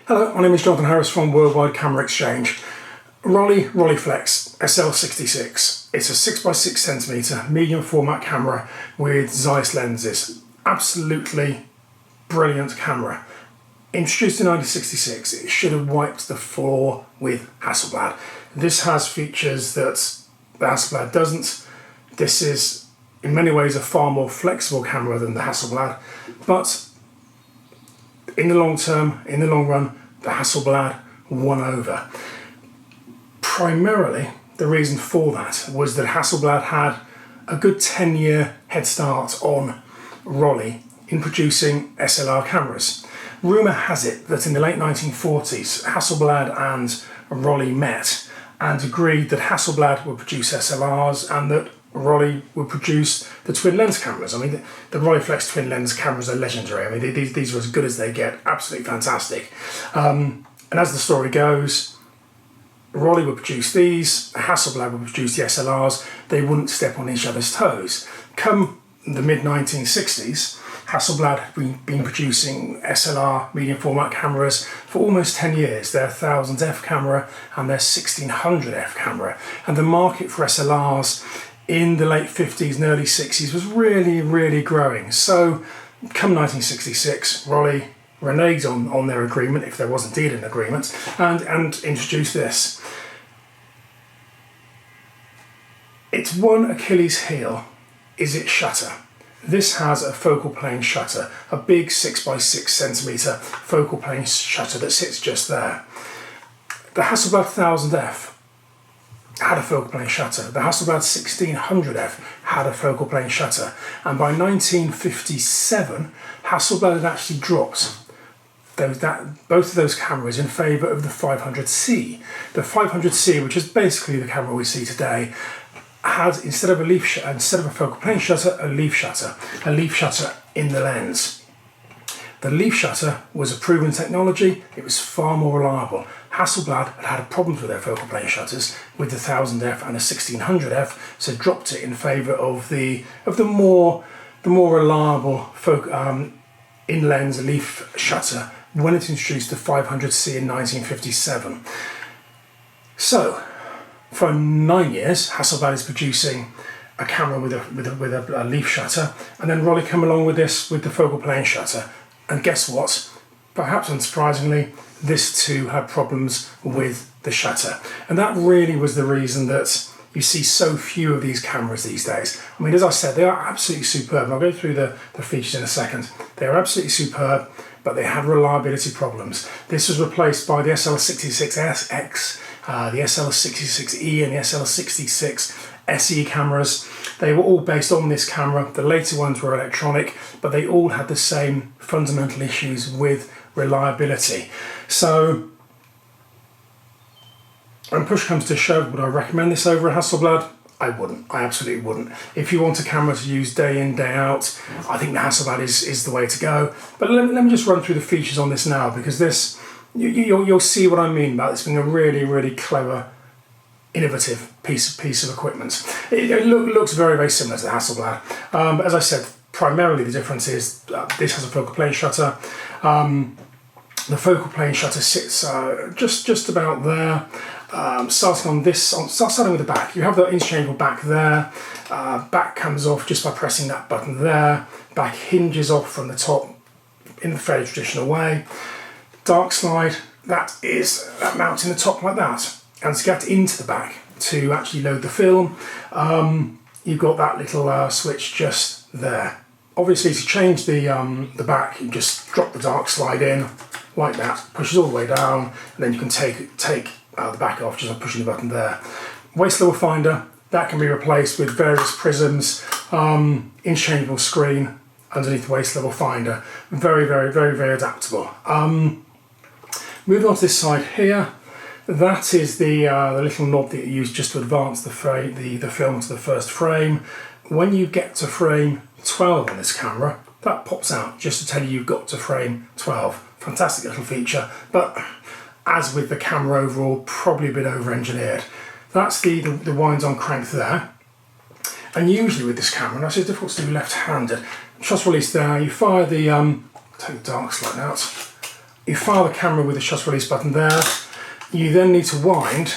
Hello, my name is Jonathan Harris from Worldwide Camera Exchange. Rollei Flex SL66. It's a 6x6cm medium format camera with Zeiss lenses. Absolutely brilliant camera. Introduced in 1966, it should have wiped the floor with Hasselblad. This has features that the Hasselblad doesn't. This is in many ways a far more flexible camera than the Hasselblad, but in the long term, in the long run, the Hasselblad won over. Primarily, the reason for that was that Hasselblad had a good 10-year head start on Rollei in producing SLR cameras. Rumour has it that in the late 1940s, Hasselblad and Rollei met and agreed that Hasselblad would produce SLRs and that Rollei would produce the twin lens cameras. I mean, the Rollei Flex twin lens cameras are legendary. I mean, these are as good as they get, absolutely fantastic. And as the story goes, Rollei would produce these, Hasselblad would produce the SLRs, they wouldn't step on each other's toes. Come the mid-1960s, Hasselblad had been producing SLR medium format cameras for almost 10 years, their 1000F camera and their 1600F camera. And the market for SLRs in the late 50s and early 60s was really growing. So come 1966, Rollei reneged on their agreement, if there was indeed an agreement, and introduced this. Its one Achilles heel is its shutter. This has a focal plane shutter, a big 6x6cm focal plane shutter that sits just there. The Hasselblad 1000F had a focal plane shutter. The Hasselblad 1600F had a focal plane shutter. And by 1957, Hasselblad had actually dropped both of those cameras in favour of the 500C. The 500C, which is basically the camera we see today, had instead of a focal plane shutter, a leaf shutter in the lens. The leaf shutter was a proven technology. It was far more reliable. Hasselblad had problems with their focal plane shutters with the 1000F and the 1600F, so dropped it in favour of the more reliable in-lens leaf shutter when it introduced the 500C in 1957. So, for 9 years, Hasselblad is producing a camera with a leaf shutter, and then Rollei come along with this with the focal plane shutter. And guess what? Perhaps unsurprisingly, this too had problems with the shutter. And that really was the reason that you see so few of these cameras these days. I mean, as I said, they are absolutely superb. And I'll go through the features in a second. They are absolutely superb, but they had reliability problems. This was replaced by the SL66X, the SL66E and the SL66 SE cameras. They were all based on this camera. The later ones were electronic, but they all had the same fundamental issues with reliability. So, when push comes to shove, would I recommend this over a Hasselblad? I wouldn't. I absolutely wouldn't. If you want a camera to use day in, day out, I think the Hasselblad is the way to go. But let me just run through the features on this now, because this, you'll see what I mean about this being a really clever, innovative piece of equipment. It looks very similar to the Hasselblad. But as I said, primarily the difference is this has a focal plane shutter. The focal plane shutter sits just about there. Starting with the back, you have the interchangeable back there. Back comes off just by pressing that button there. Back hinges off from the top in the fairly traditional way. Dark slide, that mounts in the top like that. And to get into the back to actually load the film, you've got that little switch just there. Obviously, to change the back, you just drop the dark slide in like that, pushes all the way down, and then you can take the back off just by pushing the button there. Waist level finder, that can be replaced with various prisms, interchangeable screen underneath the waist level finder. Very adaptable. Moving on to this side here, that is the little knob that you use just to advance the film to the first frame. When you get to frame 12 on this camera, that pops out just to tell you you've got to frame 12. Fantastic little feature, but as with the camera overall, probably a bit over-engineered. That's the wind-on crank there. And usually with this camera, and that's difficult to do left-handed, trust release there, you fire the, take the dark slide out, You fire the camera with the shutter release button there. You then need to wind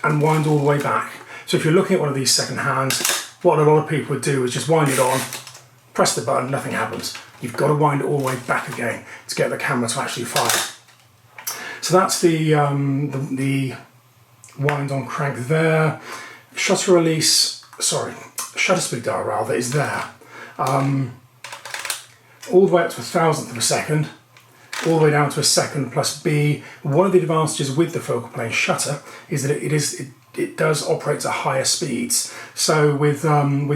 and wind all the way back. So if you're looking at one of these second hands, what a lot of people would do is just wind it on, press the button, nothing happens. You've got to wind it all the way back again to get the camera to actually fire. So that's the wind on crank there. Shutter speed dial rather is there. All the way up to 1,000th of a second, all the way down to a second plus B. One of the advantages with the focal plane shutter is that it does operate at higher speeds. So with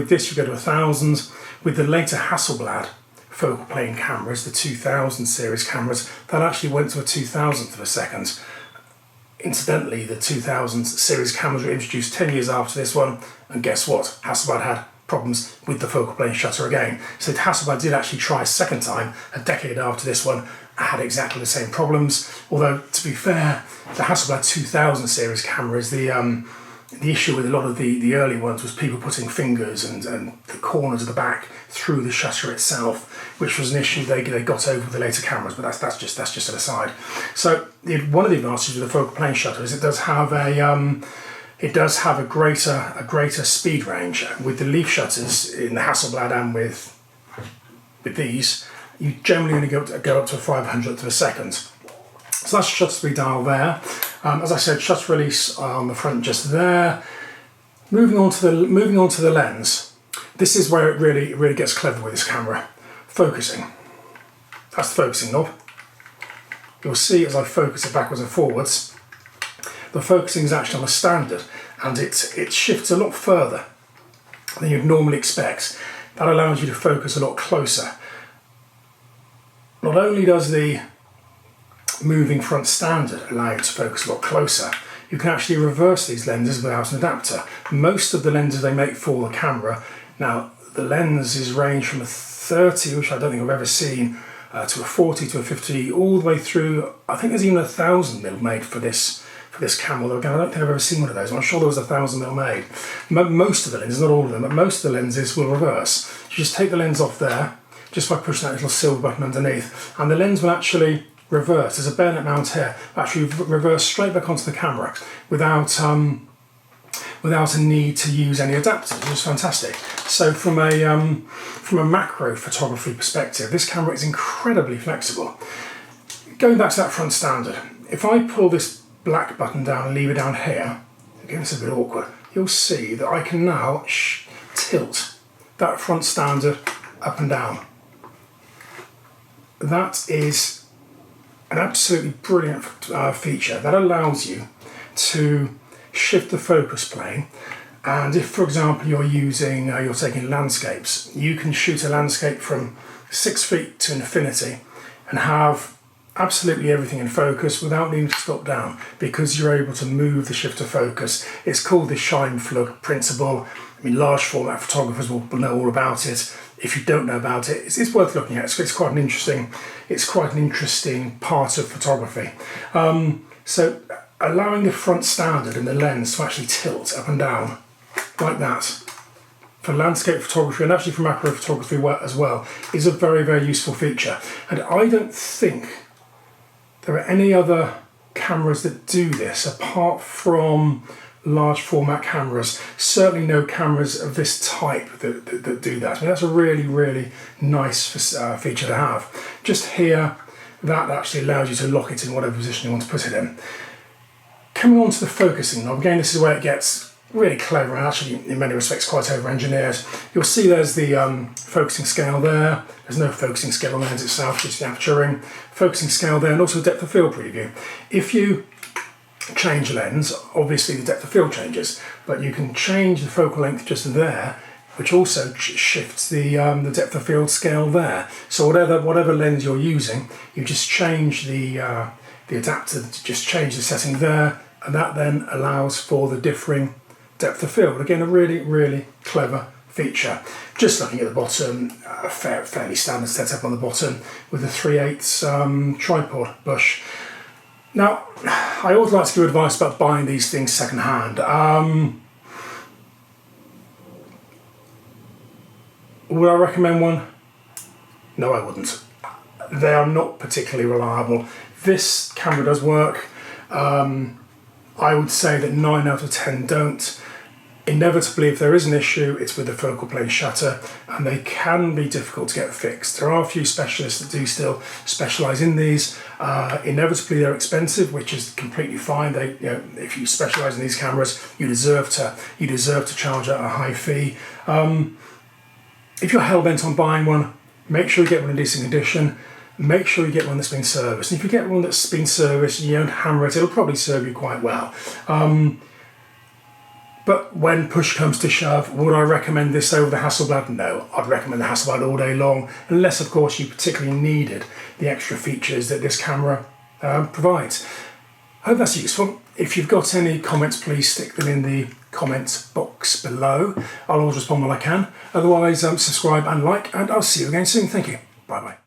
this you go to 1,000. With the later Hasselblad focal plane cameras, the 2000 series cameras, that actually went to a 2,000th of a second. Incidentally, the 2000 series cameras were introduced 10 years after this one, and guess what? Hasselblad had problems with the focal plane shutter again. So Hasselblad did actually try a second time, a decade after this one, and had exactly the same problems. Although, to be fair, the Hasselblad 2000 series cameras, the issue with a lot of the early ones was people putting fingers and the corners of the back through the shutter itself, which was an issue they got over with the later cameras, but that's just an aside. So one of the advantages with the focal plane shutter is it does have a greater speed range. With the leaf shutters in the Hasselblad and with these, you generally only go up to a 500th of a second. So that's shutter speed dial there. As I said, shutter release on the front just there. Moving on to the lens. This is where it really gets clever with this camera. Focusing. That's the focusing knob. You'll see as I focus it backwards and forwards, the focusing is actually on a standard, and it shifts a lot further than you'd normally expect. That allows you to focus a lot closer. Not only does the moving front standard allow you to focus a lot closer, you can actually reverse these lenses without an adapter. Most of the lenses they make for the camera, now the lenses range from a 30, which I don't think I've ever seen, to a 40, to a 50, all the way through. I think there's even a 1000mm made for this camera, although again I don't think I've ever seen one of those. I'm sure there was a 1000mm made. Most of the lenses, not all of them, but most of the lenses will reverse. You just take the lens off there, just by pushing that little silver button underneath, and the lens will actually reverse. There's a bayonet mount here, actually reverse straight back onto the camera without a need to use any adapters, which is fantastic. So from a macro photography perspective, this camera is incredibly flexible. Going back to that front standard, if I pull this black button down and leave it down here, again it's a bit awkward, you'll see that I can now tilt that front standard up and down. That is an absolutely brilliant feature that allows you to shift the focus plane. And if, for example, you're taking landscapes, you can shoot a landscape from 6 feet to infinity and have absolutely everything in focus without needing to stop down, because you're able to move the shift of focus. It's called the Scheibenflug principle. I mean, large format photographers will know all about it. If you don't know about it, it's worth looking at. It's quite an interesting part of photography. So allowing the front standard and the lens to actually tilt up and down like that for landscape photography, and actually for macro photography as well, is a very, very useful feature. And I don't think there are any other cameras that do this apart from large format cameras. Certainly no cameras of this type that do that. I mean, that's a really, really nice feature to have. Just here, that actually allows you to lock it in whatever position you want to put it in. Coming on to the focusing knob, again, this is where it gets really clever and actually in many respects quite over-engineered. You'll see there's the focusing scale there. There's no focusing scale on the lens itself, just the aperturing. Focusing scale there, and also depth of field preview. If you change lens, obviously the depth of field changes, but you can change the focal length just there, which also shifts the depth of field scale there. So whatever lens you're using, you just change the adapter, just change the setting there, and that then allows for the differing depth of field. Again, a really, really clever feature. Just looking at the bottom, a fairly standard setup on the bottom with a 3/8 tripod bush. Now, I always like to give advice about buying these things second hand. Would I recommend one? No, I wouldn't. they are not particularly reliable. This camera does work. I would say that 9 out of 10 don't. Inevitably, if there is an issue, it's with the focal plane shutter, and they can be difficult to get fixed. There are a few specialists that do still specialise in these. Inevitably, they're expensive, which is completely fine. They, if you specialise in these cameras, you deserve to charge a high fee. If you're hell bent on buying one, make sure you get one in decent condition. Make sure you get one that's been serviced. And if you get one that's been serviced and you don't hammer it, it'll probably serve you quite well. But when push comes to shove, would I recommend this over the Hasselblad? No, I'd recommend the Hasselblad all day long, unless of course you particularly needed the extra features that this camera provides. I hope that's useful. If you've got any comments, please stick them in the comments box below. I'll always respond when I can. Otherwise, subscribe and like, and I'll see you again soon. Thank you. Bye-bye.